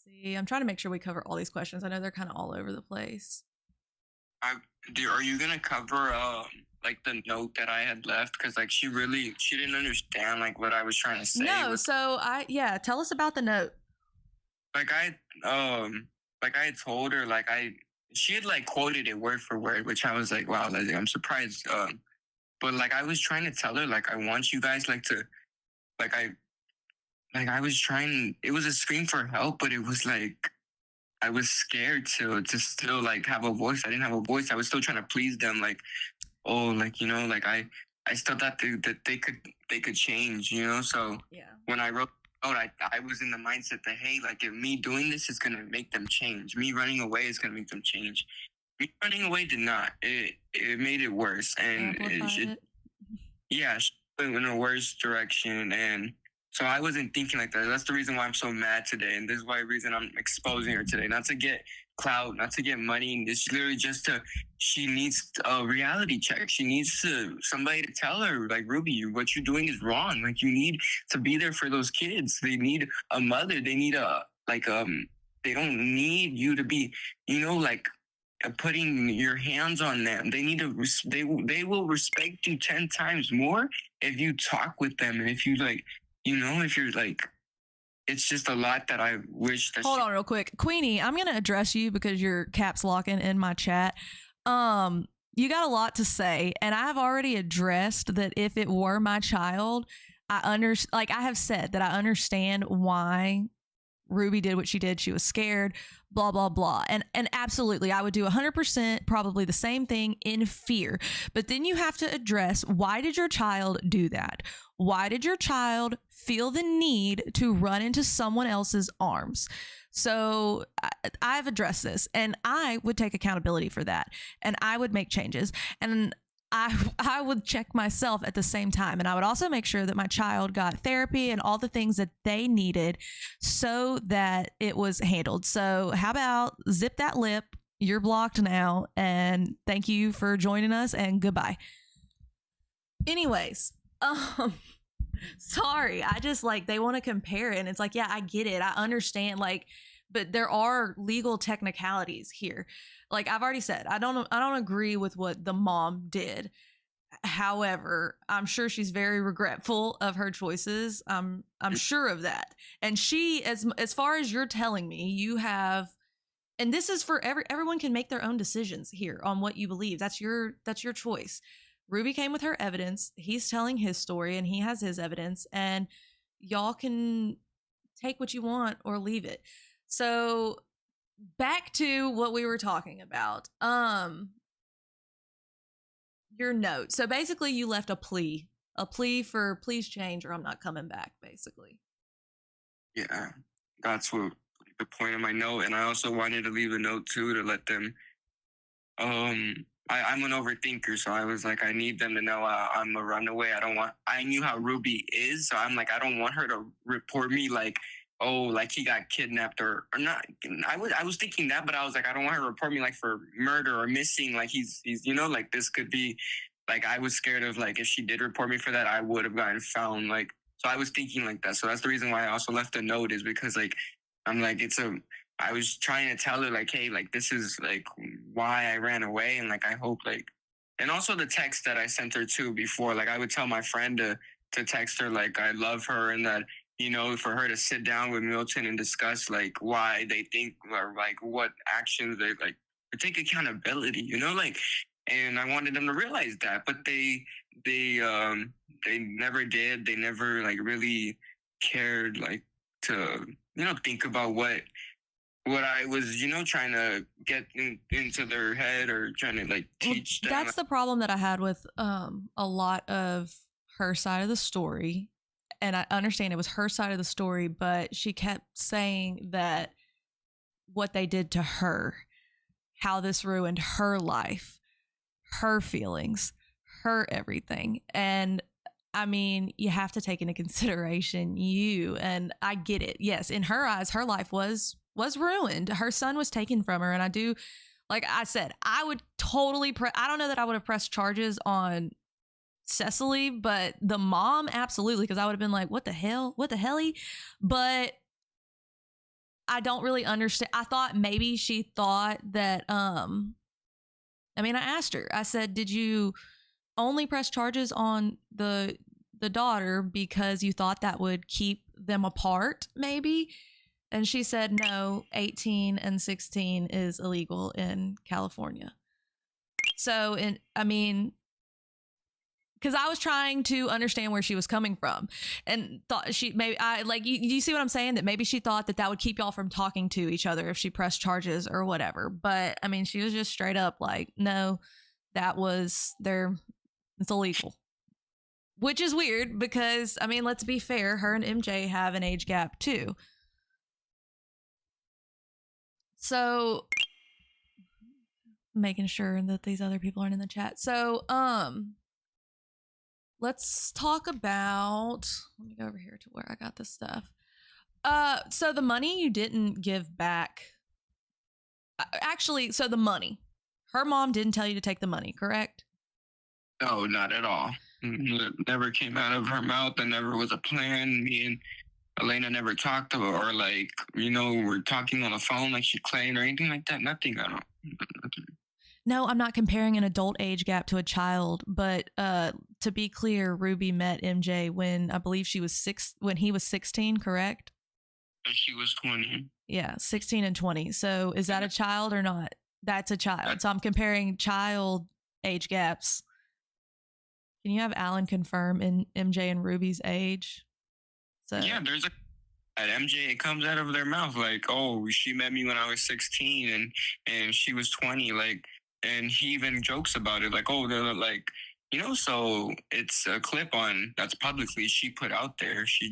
see. I'm trying to make sure we cover all these questions. I know they're kind of all over the place. Are you gonna cover like the note that I had left? Because like she didn't understand like what I was trying to say. No, so tell us about the note. Like I had told her she had like quoted it word for word, which I was like, wow, like, I'm surprised. But like I was trying to tell her like I want you guys like to like I was trying. It was a scream for help, but it was like I was scared to still like have a voice. I didn't have a voice. I was still trying to please them. Like, oh, like, you know, like I still thought that they could change, you know? So yeah. When I wrote out, I was in the mindset that, hey, like if me doing this is going to make them change. Me running away is going to make them change. Me running away did not. It made it worse. And yeah, she went in a worse direction. And so I wasn't thinking like that. That's the reason why I'm so mad today. And this is why reason I'm exposing her today. Not to get clout, not to get money. It's literally just she needs a reality check. She needs somebody to tell her, like, Ruby, what you're doing is wrong. Like, you need to be there for those kids. They need a mother. They need they don't need you to be, you know, like, putting your hands on them. They need to, they will respect you 10 times more if you talk with them. And if you like, you know, if you're like, it's just a lot that I wish that. Hold on real quick. Kayl1e, I'm going to address you because you're caps locking in my chat. You got a lot to say, and I've already addressed that if it were my child, I have said that I understand why Ruby did what she did. She was scared, blah, blah, blah. And absolutely, I would do 100% probably the same thing in fear. But then you have to address, why did your child do that? Why did your child feel the need to run into someone else's arms? So I've addressed this, and I would take accountability for that, and I would make changes. And I would check myself at the same time. And I would also make sure that my child got therapy and all the things that they needed so that it was handled. So how about zip that lip? You're blocked now. And thank you for joining us, and goodbye. Anyways, sorry. I just like, they want to compare it. And it's like, yeah, I get it. I understand. Like, but there are legal technicalities here. Like I've already said, I don't agree with what the mom did. However, I'm sure she's very regretful of her choices. I'm sure of that. And she, as far as you're telling me, you have, and this is for everyone can make their own decisions here on what you believe. That's your choice. Ruby came with her evidence. He's telling his story and he has his evidence, and y'all can take what you want or leave it. So back to what we were talking about. Your note. So basically you left a plea for please change or I'm not coming back, basically. Yeah, that's what the point of my note. And I also wanted to leave a note too to let them, I'm an overthinker, so I was like, I need them to know I'm a runaway. I knew how Ruby is, so I'm like, I don't want her to report me like, oh, like he got kidnapped or not. I was thinking that, but I was like, I don't want her to report me like for murder or missing. Like he's you know, like this could be, like I was scared of like if she did report me for that, I would have gotten found. Like, so I was thinking like that. So that's the reason why I also left a note, is because like I'm like I was trying to tell her like, hey, like this is like why I ran away, and like I hope like, and also the text that I sent her too before, like I would tell my friend to text her like I love her, and that, you know, for her to sit down with Milton and discuss like why they think or like what actions they like, to take accountability, you know, like, and I wanted them to realize that, but they never did. They never like really cared like to, you know, think about what I was, you know, trying to get into their head or trying to like teach them. That's the problem that I had with a lot of her side of the story. And I understand it was her side of the story, but she kept saying that what they did to her, how this ruined her life, her feelings, her everything. And I mean, you have to take into consideration you, and I get it. Yes, in her eyes, her life was ruined. Her son was taken from her. And I do, like I said, I would totally, I don't know that I would have pressed charges on Cecily, but the mom, absolutely, because I would have been like, what the hell? But I don't really understand. I thought maybe she thought that, I mean, I asked her, I said, did you only press charges on the daughter because you thought that would keep them apart, maybe? And she said, no, 18 and 16 is illegal in California. So, I mean, because I was trying to understand where she was coming from, and thought she maybe you see what I'm saying, that maybe she thought that would keep y'all from talking to each other if she pressed charges or whatever. But I mean, she was just straight up like, no, it's illegal, which is weird because, I mean, let's be fair, her and MJ have an age gap too. So making sure that these other people aren't in the chat. So let's talk about, let me go over here to where I got this stuff. So the money you didn't give back, actually, so the money, her mom didn't tell you to take the money, correct? No, not at all. It never came out of her mouth. There never was a plan. Me and Elena never talked to her, or we're talking on the phone like she claimed or anything like that. Nothing. I don't. Nothing. No, I'm not comparing an adult age gap to a child, but to be clear, Ruby met MJ when I believe when he was 16, correct? She was 20. Yeah, 16 and 20. So is that a child or not? That's a child. So I'm comparing child age gaps. Can you have Alan confirm in MJ and Ruby's age? So yeah, there's at MJ, it comes out of their mouth like, oh, she met me when I was 16 and she was 20, like. And he even jokes about it, like, oh, they're like, so it's a clip on that's publicly she put out there. She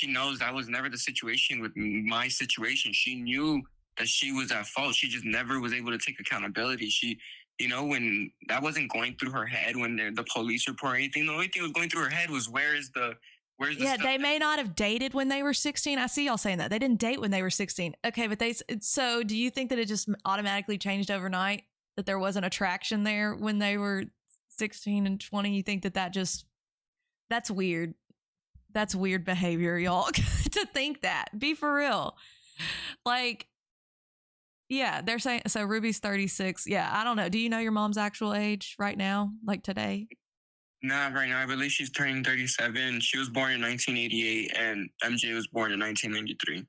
knows that was never the situation with my situation. She knew that she was at fault. She just never was able to take accountability. She, when that wasn't going through her head, when the police report or anything, the only thing that was going through her head was where's the yeah, they may not have dated when they were 16. I see y'all saying that. They didn't date when they were 16. Okay, but so do you think that it just automatically changed overnight? That there wasn't attraction there when they were 16 and 20? You think that's weird. That's weird behavior, y'all, to think that. Be for real. Like, yeah, they're saying, so Ruby's 36. Yeah, I don't know. Do you know your mom's actual age right now, like today? Not right now. I believe she's turning 37. She was born in 1988 and MJ was born in 1993.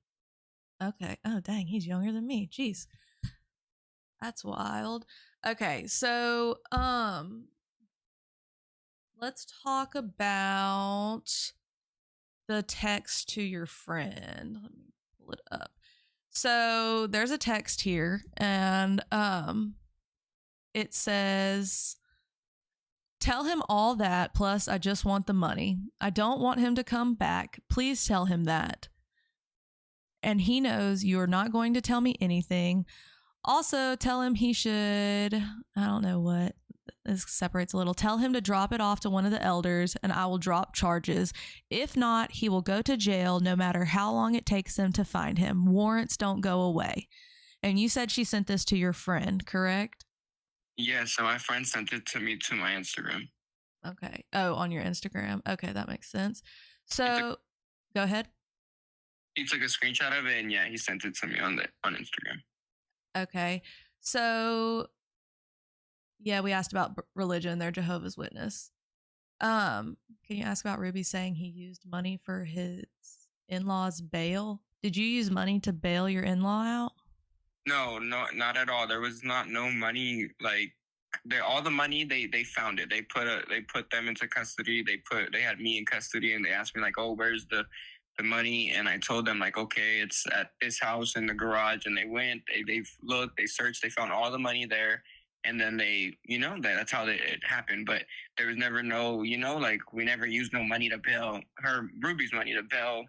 Okay. Oh, dang. He's younger than me. Jeez. That's wild. Okay, so let's talk about the text to your friend. Let me pull it up. So there's a text here, and it says, tell him all that, plus I just want the money. I don't want him to come back. Please tell him that. And he knows you're not going to tell me anything. Also, tell him he should, I don't know what, this separates a little. Tell him to drop it off to one of the elders and I will drop charges. If not, he will go to jail no matter how long it takes them to find him. Warrants don't go away. And you said she sent this to your friend, correct? Yeah, so my friend sent it to me to my Instagram. Okay. Oh, on your Instagram. Okay, that makes sense. So, go ahead. He took a screenshot of it and yeah, he sent it to me on Instagram. Okay. So, yeah, we asked about religion. They're Jehovah's Witness. Can you ask about Ruby saying he used money for his in-laws' bail? Did you use money to bail your in-law out? No, not at all. There was no money. Like, all the money they found it. They put them into custody. They had me in custody and they asked me like, oh, where's the money? And I told them like, okay, it's at this house in the garage. And they went, they've looked, they searched, they found all the money there. And then they, that's how it happened. But there was never no, like we never used no money to bail Ruby's money to bail.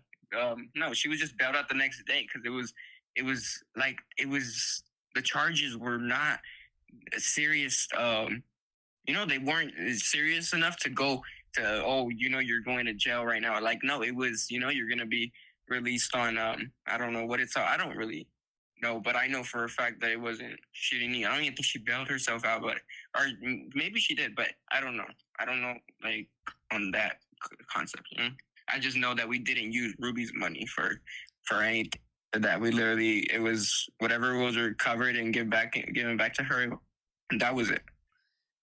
No, she was just bailed out the next day because it was the charges were not serious. They weren't serious enough to go to, oh, you're going to jail right now. Like, no, it was, you're going to be released on, I don't know what it's, I don't really know, but I know for a fact that it wasn't, I don't even think she bailed herself out, or maybe she did, but I don't know. I don't know, like, on that concept, I just know that we didn't use Ruby's money for anything. that. We literally, it was whatever was recovered and given back to her. And that was it.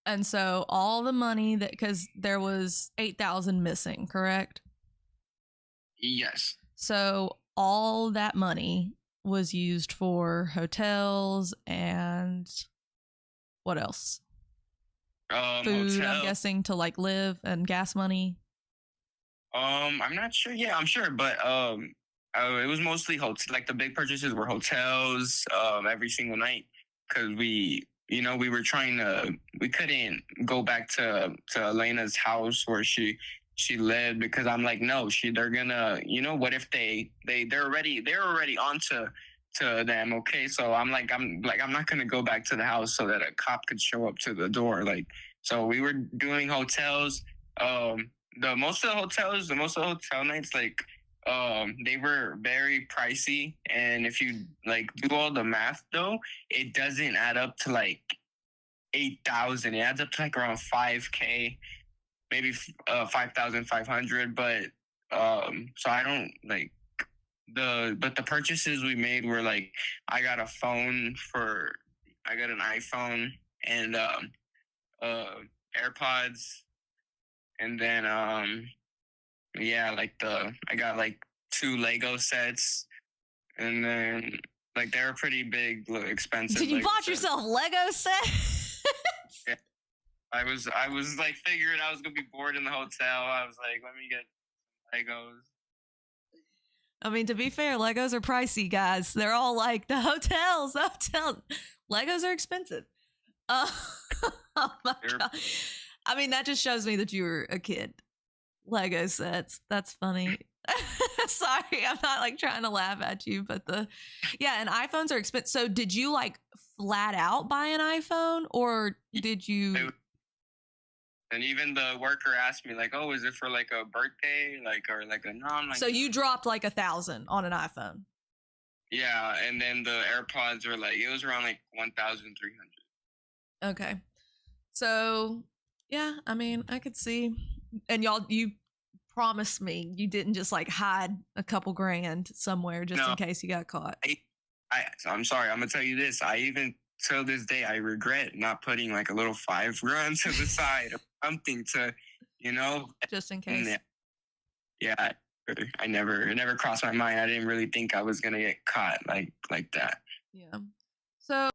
And so all the money because there was 8,000 missing, correct? Yes. So all that money was used for hotels and what else? Food, I'm guessing, to like live, and gas money. I'm not sure. Yeah, I'm sure, but it was mostly like the big purchases were hotels every single night because we were we couldn't go back to Elena's house where she lived because I'm like, no, they're gonna, what if they're already onto them. Okay, so I'm not gonna go back to the house so that a cop could show up to the door. Like, so we were doing hotels. Most of the hotel nights, like, they were very pricey, and if you like do all the math though, it doesn't add up to like 8,000. It adds up to like around 5K, maybe 5,500. But so I don't like but the purchases we made were like, I got an iPhone and AirPods, and then I got like 2 Lego sets, and then like they were pretty big, expensive. Did you bought yourself Lego sets? Yeah. I was like figuring I was gonna be bored in the hotel. I was like, let me get Legos. I mean, to be fair, Legos are pricey, guys. They're all like the hotels. Legos are expensive. Oh my God. I mean, that just shows me that you were a kid. Lego sets. That's funny. Sorry, I'm not like trying to laugh at you, but and iPhones are expensive. So did you like flat out buy an iPhone, or did you? And even the worker asked me like, "Oh, is it for like a birthday, or like a non?" Like, so you dropped like 1,000 on an iPhone. Yeah, and then the AirPods were like, it was around like 1,300. Okay, so yeah, I mean, I could see, and you promised me you didn't just like hide a couple grand somewhere just in case you got caught. I'm sorry, I'm gonna tell you this. I even till this day I regret not putting like a little 5 grand to the side or something to, just in case. Yeah, it never crossed my mind. I didn't really think I was gonna get caught like that. Yeah. So